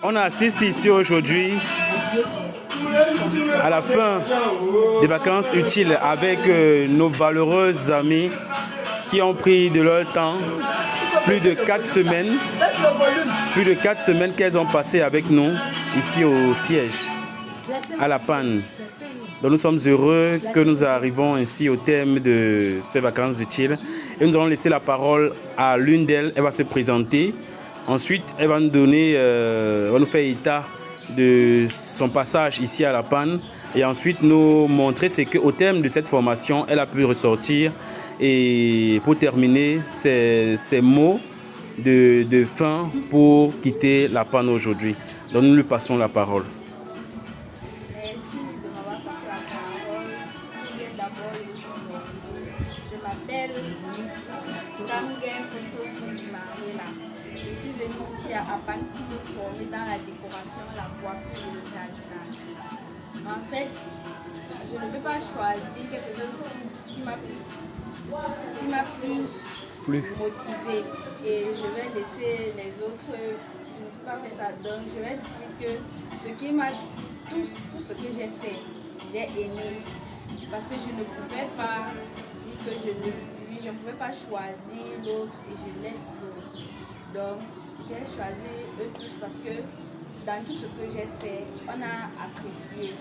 On assiste ici aujourd'hui à la fin des vacances utiles avec nos valeureuses amies qui ont pris de leur temps, plus de 4 semaines qu'elles ont passé avec nous ici au siège, à La Panne. Donc nous sommes heureux que nous arrivons ainsi au terme de ces vacances utiles. Et nous allons laisser la parole à l'une d'elles. Elle va se présenter. Ensuite, elle va nous donner, va nous faire état de son passage ici à La Panne. Et ensuite, nous montrer ce qu'au terme de cette formation, elle a pu ressortir. Et pour terminer, ces mots de fin pour quitter La Panne aujourd'hui. Donc nous lui passons la parole. Je m'appelle Kamgen Fonso Sindimariela. Je suis venue ici à Panne pour me former dans la décoration, la coiffure et le jardinage. En fait, je ne peux pas choisir quelque chose qui m'a plus motivée. Et je vais laisser les autres, je ne peux pas faire ça. Donc je vais dire que tout ce que j'ai fait, j'ai aimé. Parce que je ne pouvais pas dire que je ne pouvais pas choisir l'autre et je laisse l'autre. Donc, j'ai choisi eux tous parce que dans tout ce que j'ai fait, on a apprécié.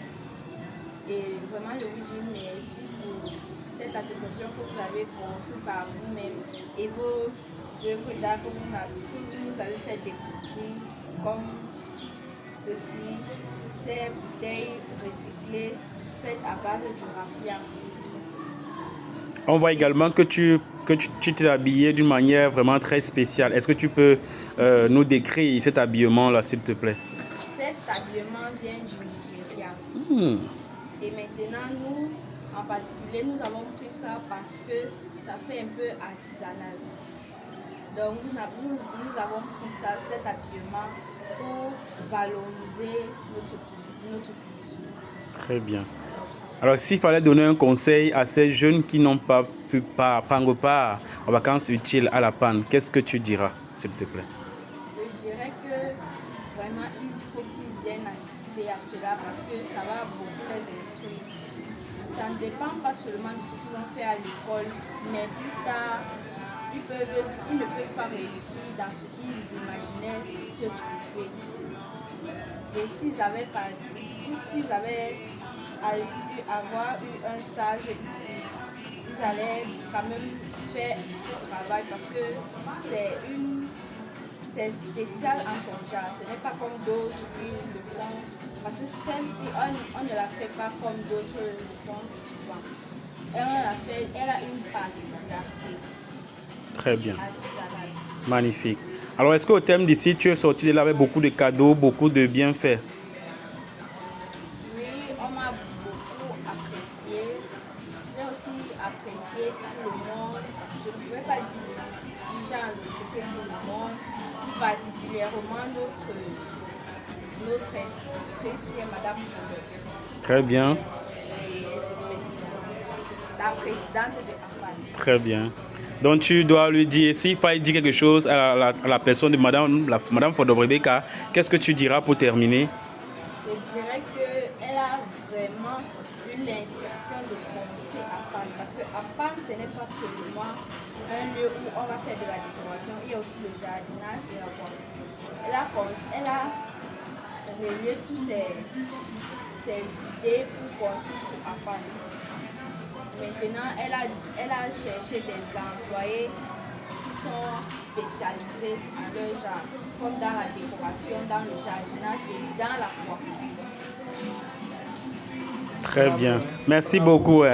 Et vraiment, le Wijin, merci pour cette association que vous avez conçue par vous-même et vos œuvres d'art que vous nous avez fait découvrir, comme ceci, ces bouteilles recyclées faites à base du raffia. On voit également que tu t'es habillé d'une manière vraiment très spéciale. Est-ce que tu peux nous décrire cet habillement-là, s'il te plaît? Cet habillement vient du Nigeria. Et maintenant, nous, en particulier, nous avons pris ça parce que ça fait un peu artisanal. Donc, nous avons pris ça, cet habillement, pour valoriser notre culture. Très bien. Alors, s'il fallait donner un conseil à ces jeunes qui n'ont pas pu prendre part aux vacances utiles à La Panne, qu'est-ce que tu diras, s'il te plaît? Je dirais que vraiment, il faut qu'ils viennent assister à cela parce que ça va beaucoup les instruire. Ça ne dépend pas seulement de ce qu'ils vont faire à l'école, mais plus tard, ils ne peuvent pas réussir dans ce qu'ils imaginaient se trouver. Et s'ils avaient avoir eu un stage ici, ils allaient quand même faire ce travail parce que c'est spécial en son genre. Ce n'est pas comme d'autres qui le font. Parce que celle-ci, on ne la fait pas comme d'autres le font. Elle a une particularité. Très bien. Artisanale. Magnifique. Alors, est-ce qu'au thème d'ici, tu es sorti de là avec beaucoup de cadeaux, beaucoup de bienfaits? Oui, on m'a beaucoup apprécié. J'ai aussi apprécié tout le monde. Je ne pouvais pas dire j'ai apprécié tout le monde, plus particulièrement notre institutrice, Madame Foudre. Très bien. Et la présidente de campagne. Très bien. Donc tu dois lui dire, s'il fallait dire quelque chose à la personne de Madame Fodobrebeka, qu'est-ce que tu diras pour terminer? Je dirais qu'elle a vraiment eu l'inspiration de construire à Panne. Parce que à Panne, ce n'est pas seulement un lieu où on va faire de la décoration, il y a aussi le jardinage et la coiffure. Elle a relié toutes ses idées pour construire à Panne. Maintenant, elle a cherché des employés qui sont spécialisés en leur genre, comme dans la décoration, dans le jardinage et dans la coiffure. Très bien. Merci beaucoup.